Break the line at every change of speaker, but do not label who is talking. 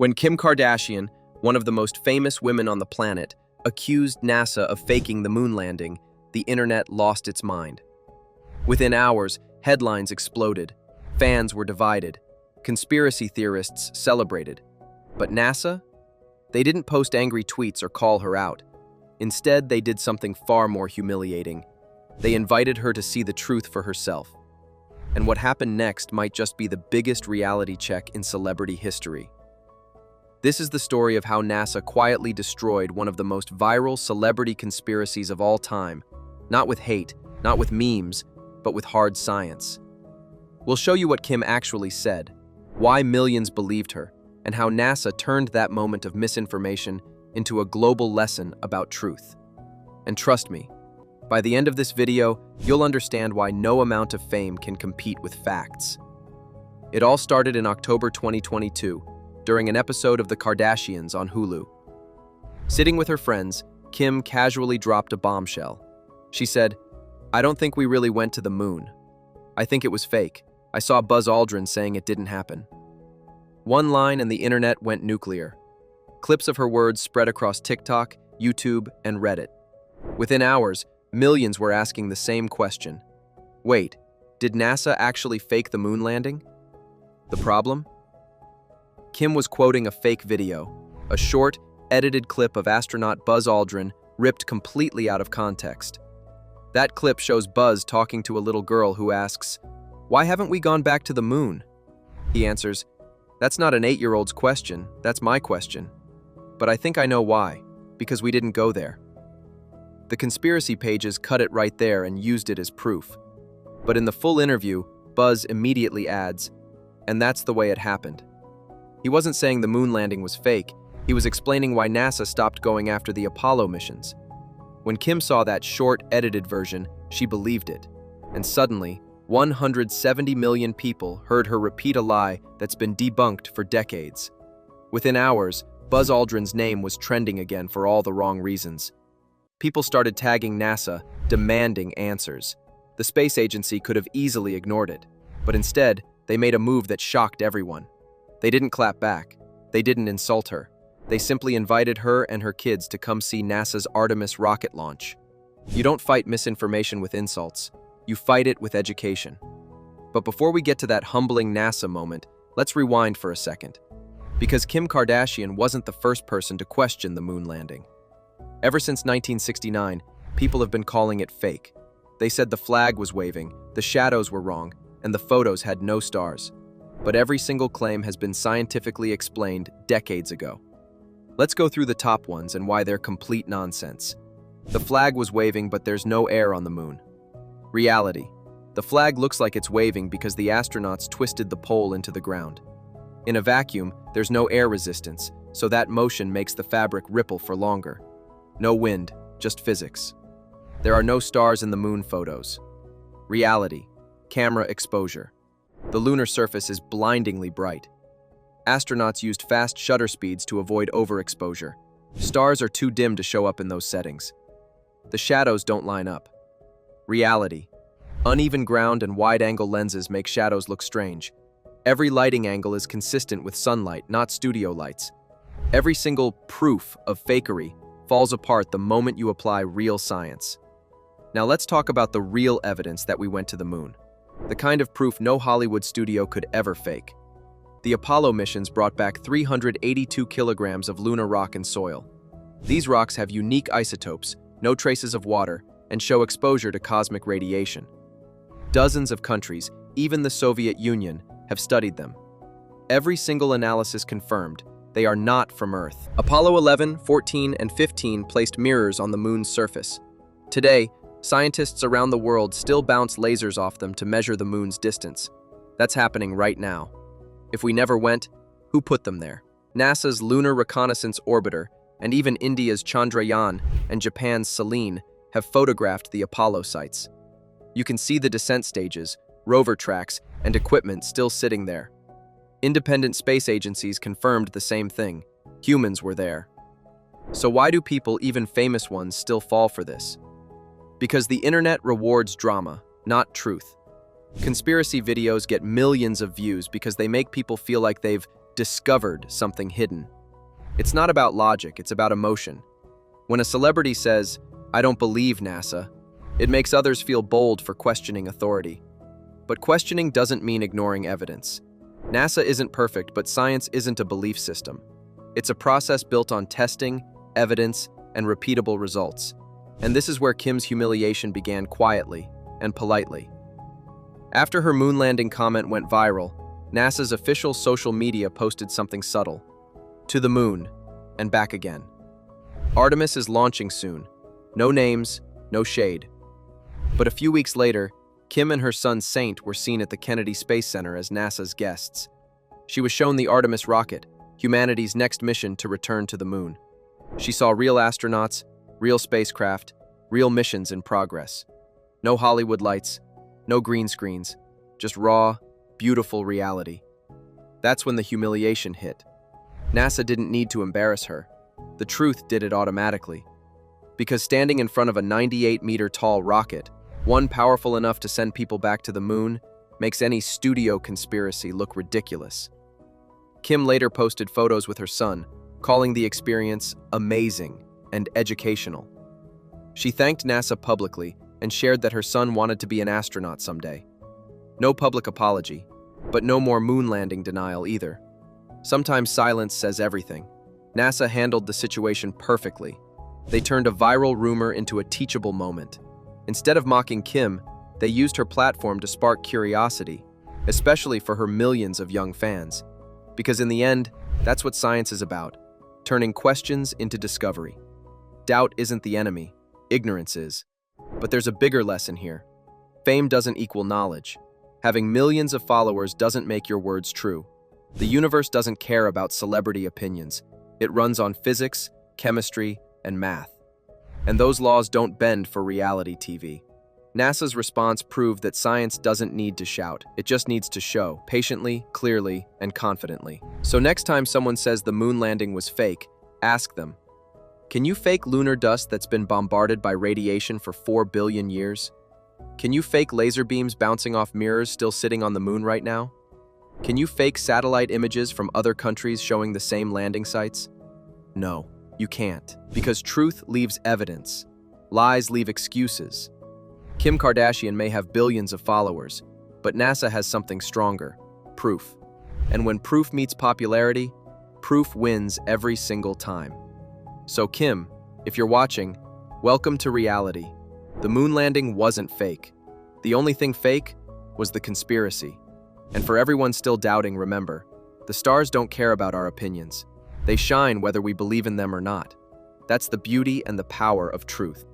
When Kim Kardashian, one of the most famous women on the planet, accused NASA of faking the moon landing, the internet lost its mind. Within hours, headlines exploded, fans were divided, conspiracy theorists celebrated. But NASA? They didn't post angry tweets or call her out. Instead, they did something far more humiliating. They invited her to see the truth for herself. And what happened next might just be the biggest reality check in celebrity history. This is the story of how NASA quietly destroyed one of the most viral celebrity conspiracies of all time, not with hate, not with memes, but with hard science. We'll show you what Kim actually said, why millions believed her, and how NASA turned that moment of misinformation into a global lesson about truth. And trust me, by the end of this video, you'll understand why no amount of fame can compete with facts. It all started in October 2022, during an episode of The Kardashians on Hulu. Sitting with her friends, Kim casually dropped a bombshell. She said, "I don't think we really went to the moon. I think it was fake. I saw Buzz Aldrin saying it didn't happen." One line and the internet went nuclear. Clips of her words spread across TikTok, YouTube, and Reddit. Within hours, millions were asking the same question. Wait, did NASA actually fake the moon landing? The problem? Kim was quoting a fake video, a short, edited clip of astronaut Buzz Aldrin ripped completely out of context. That clip shows Buzz talking to a little girl who asks, "Why haven't we gone back to the moon?" He answers, "That's not an 8-year-old's question, that's my question. But I think I know why, because we didn't go there." The conspiracy pages cut it right there and used it as proof. But in the full interview, Buzz immediately adds, "And that's the way it happened." He wasn't saying the moon landing was fake, he was explaining why NASA stopped going after the Apollo missions. When Kim saw that short, edited version, she believed it. And suddenly, 170 million people heard her repeat a lie that's been debunked for decades. Within hours, Buzz Aldrin's name was trending again for all the wrong reasons. People started tagging NASA, demanding answers. The space agency could have easily ignored it, but instead, they made a move that shocked everyone. They didn't clap back. They didn't insult her. They simply invited her and her kids to come see NASA's Artemis rocket launch. You don't fight misinformation with insults. You fight it with education. But before we get to that humbling NASA moment, let's rewind for a second. Because Kim Kardashian wasn't the first person to question the moon landing. Ever since 1969, people have been calling it fake. They said the flag was waving, the shadows were wrong, and the photos had no stars. But every single claim has been scientifically explained decades ago. Let's go through the top ones and why they're complete nonsense. The flag was waving, but there's no air on the moon. Reality. The flag looks like it's waving because the astronauts twisted the pole into the ground. In a vacuum, there's no air resistance, so that motion makes the fabric ripple for longer. No wind, just physics. There are no stars in the moon photos. Reality. Camera exposure. The lunar surface is blindingly bright. Astronauts used fast shutter speeds to avoid overexposure. Stars are too dim to show up in those settings. The shadows don't line up. Reality. Uneven ground and wide-angle lenses make shadows look strange. Every lighting angle is consistent with sunlight, not studio lights. Every single proof of fakery falls apart the moment you apply real science. Now let's talk about the real evidence that we went to the moon. The kind of proof no Hollywood studio could ever fake. The Apollo missions brought back 382 kilograms of lunar rock and soil. These rocks have unique isotopes, no traces of water, and show exposure to cosmic radiation. Dozens of countries, even the Soviet Union, have studied them. Every single analysis confirmed they are not from Earth. Apollo 11, 14, and 15 placed mirrors on the moon's surface. Today, scientists around the world still bounce lasers off them to measure the moon's distance. That's happening right now. If we never went, who put them there? NASA's Lunar Reconnaissance Orbiter and even India's Chandrayaan and Japan's Selene have photographed the Apollo sites. You can see the descent stages, rover tracks, and equipment still sitting there. Independent space agencies confirmed the same thing. Humans were there. So why do people, even famous ones, still fall for this? Because the internet rewards drama, not truth. Conspiracy videos get millions of views because they make people feel like they've discovered something hidden. It's not about logic, it's about emotion. When a celebrity says, "I don't believe NASA," it makes others feel bold for questioning authority. But questioning doesn't mean ignoring evidence. NASA isn't perfect, but science isn't a belief system. It's a process built on testing, evidence, and repeatable results. And this is where Kim's humiliation began quietly and politely. After her moon landing comment went viral, NASA's official social media posted something subtle. "To the moon, and back again. Artemis is launching soon. No names, no shade." But a few weeks later, Kim and her son Saint were seen at the Kennedy Space Center as NASA's guests. She was shown the Artemis rocket, humanity's next mission to return to the moon. She saw real astronauts, real spacecraft, real missions in progress. No Hollywood lights, no green screens, just raw, beautiful reality. That's when the humiliation hit. NASA didn't need to embarrass her. The truth did it automatically. Because standing in front of a 98-meter-tall rocket, one powerful enough to send people back to the moon, makes any studio conspiracy look ridiculous. Kim later posted photos with her son, calling the experience amazing and educational. She thanked NASA publicly and shared that her son wanted to be an astronaut someday. No public apology, but no more moon landing denial either. Sometimes silence says everything. NASA handled the situation perfectly. They turned a viral rumor into a teachable moment. Instead of mocking Kim, they used her platform to spark curiosity, especially for her millions of young fans. Because in the end, that's what science is about, turning questions into discovery. Doubt isn't the enemy, ignorance is. But there's a bigger lesson here. Fame doesn't equal knowledge. Having millions of followers doesn't make your words true. The universe doesn't care about celebrity opinions. It runs on physics, chemistry, and math. And those laws don't bend for reality TV. NASA's response proved that science doesn't need to shout. It just needs to show, patiently, clearly, and confidently. So next time someone says the moon landing was fake, ask them, can you fake lunar dust that's been bombarded by radiation for 4 billion years? Can you fake laser beams bouncing off mirrors still sitting on the moon right now? Can you fake satellite images from other countries showing the same landing sites? No, you can't. Because truth leaves evidence. Lies leave excuses. Kim Kardashian may have billions of followers, but NASA has something stronger: proof. And when proof meets popularity, proof wins every single time. So Kim, if you're watching, welcome to reality. The moon landing wasn't fake. The only thing fake was the conspiracy. And for everyone still doubting, remember, the stars don't care about our opinions. They shine whether we believe in them or not. That's the beauty and the power of truth.